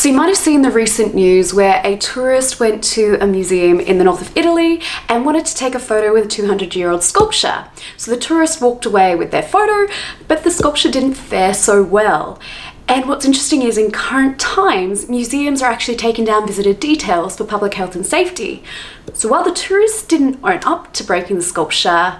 So you might have seen the recent news where a tourist went to a museum in the north of Italy and wanted to take a photo with a 200-year-old sculpture. So the tourist walked away with their photo, but the sculpture didn't fare so well. And what's interesting is in current times, museums are actually taking down visitor details for public health and safety. So while the tourist didn't own up to breaking the sculpture,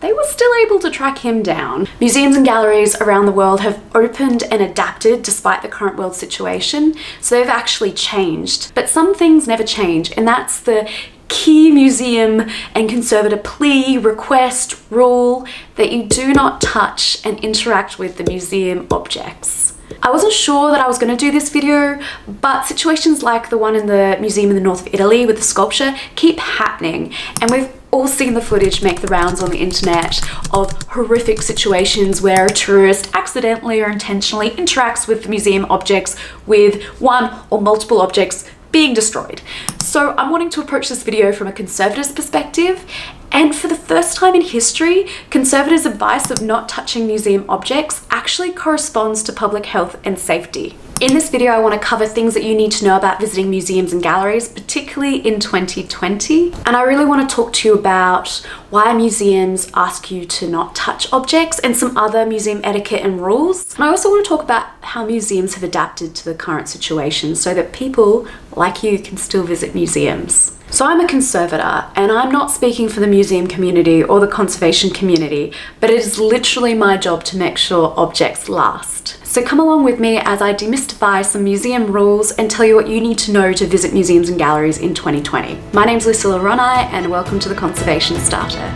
they were still able to track him down. Museums and galleries around the world have opened and adapted despite the current world situation, so they've actually changed. But some things never change, and that's the key museum and conservator plea, request, rule that you do not touch and interact with the museum objects. I wasn't sure that I was going to do this video, but situations like the one in the museum in the north of Italy with the sculpture keep happening, and we've all seen the footage make the rounds on the internet of horrific situations where a tourist accidentally or intentionally interacts with the museum objects, with one or multiple objects being destroyed. So I'm wanting to approach this video from a conservator's perspective, and for the first time in history, conservators' advice of not touching museum objects actually corresponds to public health and safety. In this video, I want to cover things that you need to know about visiting museums and galleries, particularly in 2020. And I really want to talk to you about why museums ask you to not touch objects and some other museum etiquette and rules. And I also want to talk about how museums have adapted to the current situation so that people like you can still visit museums. So I'm a conservator, and I'm not speaking for the museum community or the conservation community, but it is literally my job to make sure objects last. So come along with me as I demystify some museum rules and tell you what you need to know to visit museums and galleries in 2020. My name's Lucilla Ronai, and welcome to the Conservation Starter.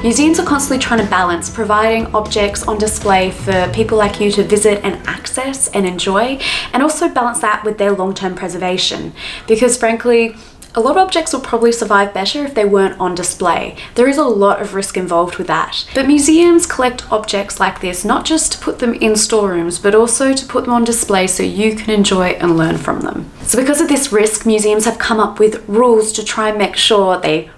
Museums are constantly trying to balance providing objects on display for people like you to visit and access and enjoy, and also balance that with their long-term preservation. Because frankly, a lot of objects will probably survive better if they weren't on display. There is a lot of risk involved with that. But museums collect objects like this not just to put them in storerooms, but also to put them on display so you can enjoy and learn from them. So because of this risk, museums have come up with rules to try and make sure they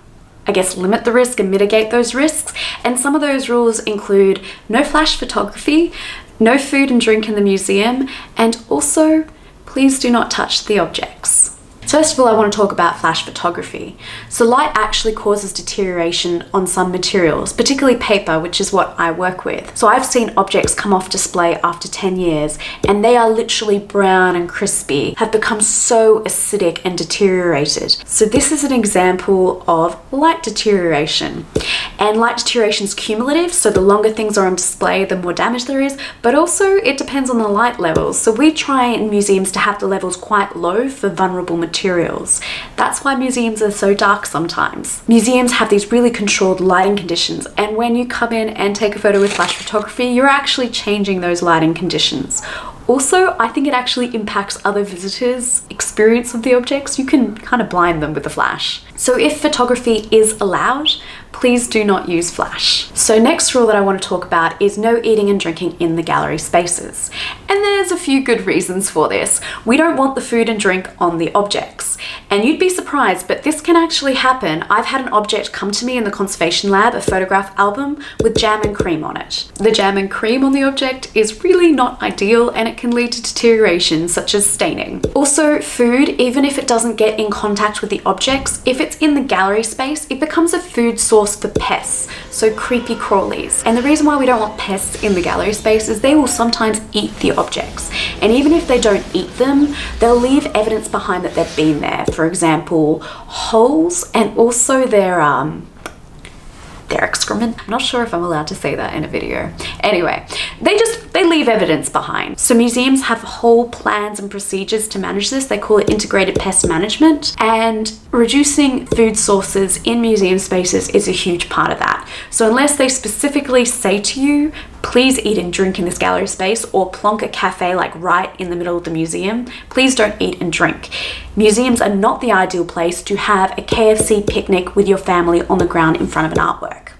limit the risk and mitigate those risks. And some of those rules include no flash photography, no food and drink in the museum, and also please do not touch the objects. First of all, I want to talk about flash photography. So light actually causes deterioration on some materials, particularly paper, which is what I work with. So I've seen objects come off display after 10 years, and they are literally brown and crispy, have become so acidic and deteriorated. So this is an example of light deterioration. And light deterioration is cumulative, so the longer things are on display, the more damage there is, but also it depends on the light levels. So we try in museums to have the levels quite low for vulnerable materials. That's why museums are so dark sometimes. Museums have these really controlled lighting conditions, and when you come in and take a photo with flash photography, you're actually changing those lighting conditions. Also, I think it actually impacts other visitors' experience of the objects. You can kind of blind them with the flash. So if photography is allowed, please do not use flash. So next rule that I want to talk about is no eating and drinking in the gallery spaces. And there's a few good reasons for this. We don't want the food and drink on the objects. And you'd be surprised, but this can actually happen. I've had an object come to me in the conservation lab, a photograph album with jam and cream on it. The jam and cream on the object is really not ideal, and it can lead to deterioration such as staining. Also, food, even if it doesn't get in contact with the objects, if it's in the gallery space, it becomes a food source for pests, so creepy crawlies. And the reason why we don't want pests in the gallery space is they will sometimes eat the objects. And even if they don't eat them, they'll leave evidence behind that they've been there. For example, holes, and also their excrement. I'm not sure if I'm allowed to say that in a video. Anyway, they leave evidence behind. So museums have whole plans and procedures to manage this. They call it integrated pest management, and reducing food sources in museum spaces is a huge part of that. So unless they specifically say to you, please eat and drink in this gallery space, or plonk a cafe like right in the middle of the museum, please don't eat and drink. Museums are not the ideal place to have a KFC picnic with your family on the ground in front of an artwork.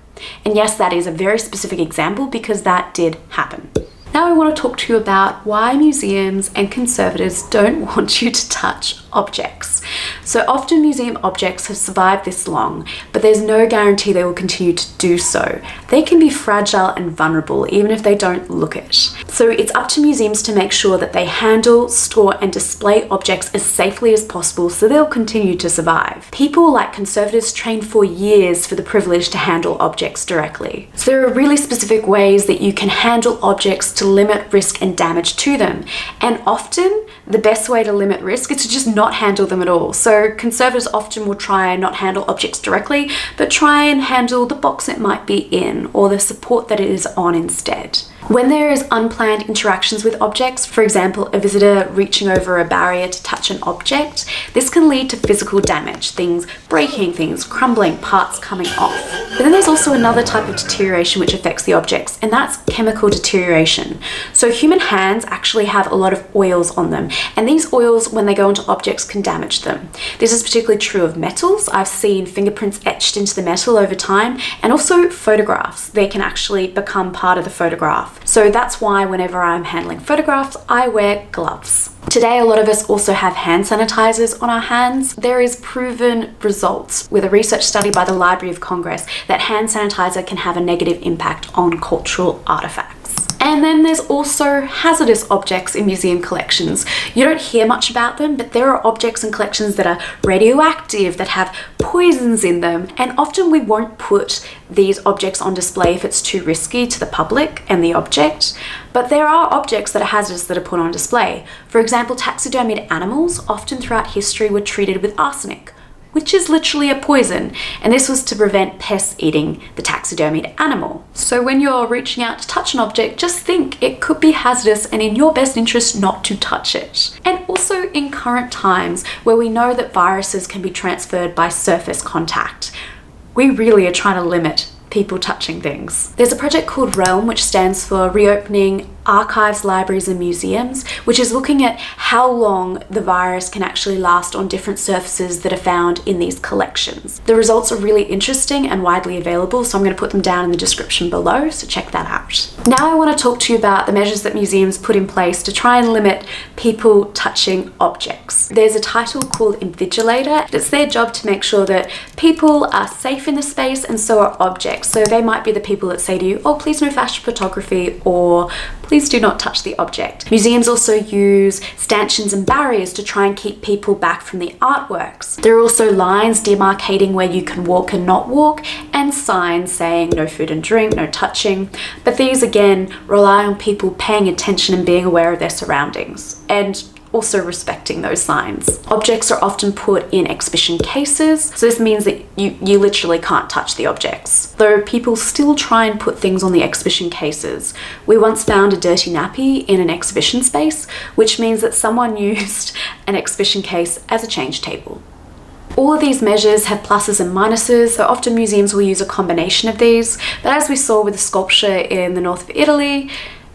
And yes, that is a very specific example because that did happen. Now I want to talk to you about why museums and conservators don't want you to touch objects. So often museum objects have survived this long, but there's no guarantee they will continue to do so. They can be fragile and vulnerable even if they don't look it. So it's up to museums to make sure that they handle, store and display objects as safely as possible so they'll continue to survive. People like conservators train for years for the privilege to handle objects directly. So there are really specific ways that you can handle objects to limit risk and damage to them. And often the best way to limit risk is to just not handle them at all. So conservators often will try and not handle objects directly, but try and handle the box it might be in or the support that it is on instead. When there is unplanned interactions with objects, for example, a visitor reaching over a barrier to touch an object, this can lead to physical damage, things breaking, things crumbling, parts coming off. But then there's also another type of deterioration which affects the objects, and that's chemical deterioration. So human hands actually have a lot of oils on them, and these oils, when they go into objects, can damage them. This is particularly true of metals. I've seen fingerprints etched into the metal over time, and also photographs. They can actually become part of the photograph. So that's why whenever I'm handling photographs, I wear gloves. Today, a lot of us also have hand sanitizers on our hands. There is proven results with a research study by the Library of Congress that hand sanitizer can have a negative impact on cultural artifacts. And then there's also hazardous objects in museum collections. You don't hear much about them, but there are objects in collections that are radioactive, that have poisons in them, and often we won't put these objects on display if it's too risky to the public and the object. But there are objects that are hazardous that are put on display. For example, taxidermied animals often throughout history were treated with arsenic, which is literally a poison, and this was to prevent pests eating the taxidermied animal. So when you're reaching out to touch an object, just think it could be hazardous and in your best interest not to touch it. And also in current times where we know that viruses can be transferred by surface contact, we really are trying to limit people touching things. There's a project called REALM, which stands for Reopening Archives, Libraries and Museums, which is looking at how long the virus can actually last on different surfaces that are found in these collections. The results are really interesting and widely available, so I'm going to put them down in the description below, so check that out. Now I want to talk to you about the measures that museums put in place to try and limit people touching objects. There's a title called Invigilator. It's their job to make sure that people are safe in the space and so are objects. So they might be the people that say to you, oh, please no fashion photography, or please do not touch the object. Museums also use stanchions and barriers to try and keep people back from the artworks. There are also lines demarcating where you can walk and not walk, and signs saying no food and drink, no touching. But these again rely on people paying attention and being aware of their surroundings, and also respecting those signs. Objects are often put in exhibition cases, so this means that you literally can't touch the objects. Though people still try and put things on the exhibition cases. We once found a dirty nappy in an exhibition space, which means that someone used an exhibition case as a change table. All of these measures have pluses and minuses, so often museums will use a combination of these, but as we saw with the sculpture in the north of Italy,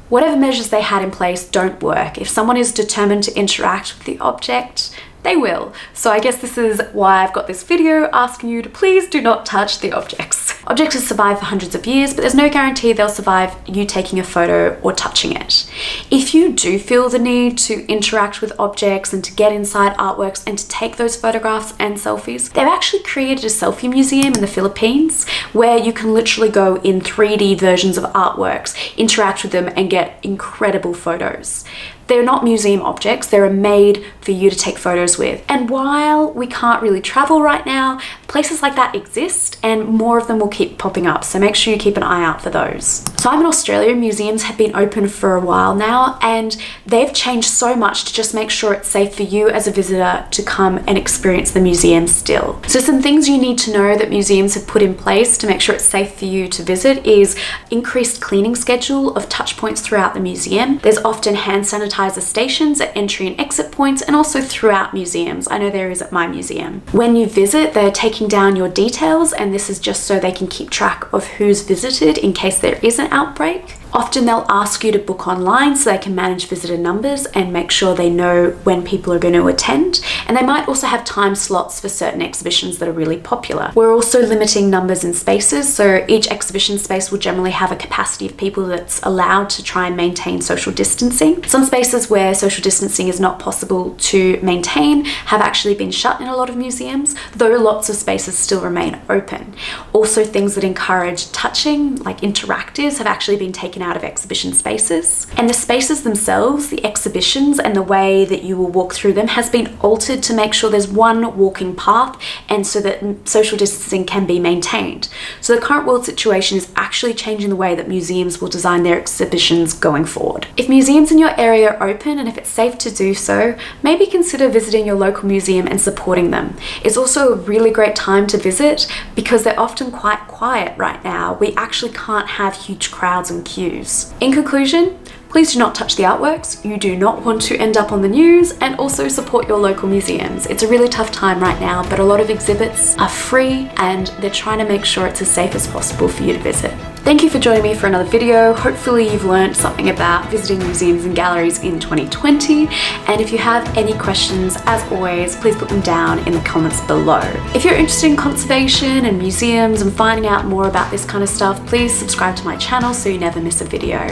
whatever measures they had in place don't work. If someone is determined to interact with the object, they will. So I guess this is why I've got this video asking you to please do not touch the objects. Objects have survived for hundreds of years, but there's no guarantee they'll survive you taking a photo or touching it. If you do feel the need to interact with objects and to get inside artworks and to take those photographs and selfies, they've actually created a selfie museum in the Philippines where you can literally go in 3D versions of artworks, interact with them and get incredible photos. They're not museum objects, they're made for you to take photos with. And while we can't really travel right now, places like that exist and more of them will keep popping up, so make sure you keep an eye out for those. So I'm in Australia, museums have been open for a while now and they've changed so much to just make sure it's safe for you as a visitor to come and experience the museum still. So some things you need to know that museums have put in place to make sure it's safe for you to visit is increased cleaning schedule of touch points throughout the museum. There's often hand sanitizer stations at entry and exit points and also throughout museums. I know there is at my museum. When you visit, they're taking down your details and this is just so they can keep track of who's visited in case there is an outbreak. Often they'll ask you to book online so they can manage visitor numbers and make sure they know when people are going to attend. And they might also have time slots for certain exhibitions that are really popular. We're also limiting numbers in spaces, so each exhibition space will generally have a capacity of people that's allowed to try and maintain social distancing. Some spaces where social distancing is not possible to maintain have actually been shut in a lot of museums, though lots of spaces still remain open. Also, things that encourage touching, like interactives, have actually been taken out of exhibition spaces. And the spaces themselves, the exhibitions, and the way that you will walk through them has been altered to make sure there's one walking path and so that social distancing can be maintained. So the current world situation is actually changing the way that museums will design their exhibitions going forward. If museums in your area are open and if it's safe to do so, maybe consider visiting your local museum and supporting them. It's also a really great time to visit because they're often quite quiet right now. We actually can't have huge crowds and queues. In conclusion, please do not touch the artworks. You do not want to end up on the news, and also support your local museums. It's a really tough time right now, but a lot of exhibits are free and they're trying to make sure it's as safe as possible for you to visit. Thank you for joining me for another video. Hopefully you've learned something about visiting museums and galleries in 2020. And if you have any questions, as always, please put them down in the comments below. If you're interested in conservation and museums and finding out more about this kind of stuff, please subscribe to my channel so you never miss a video.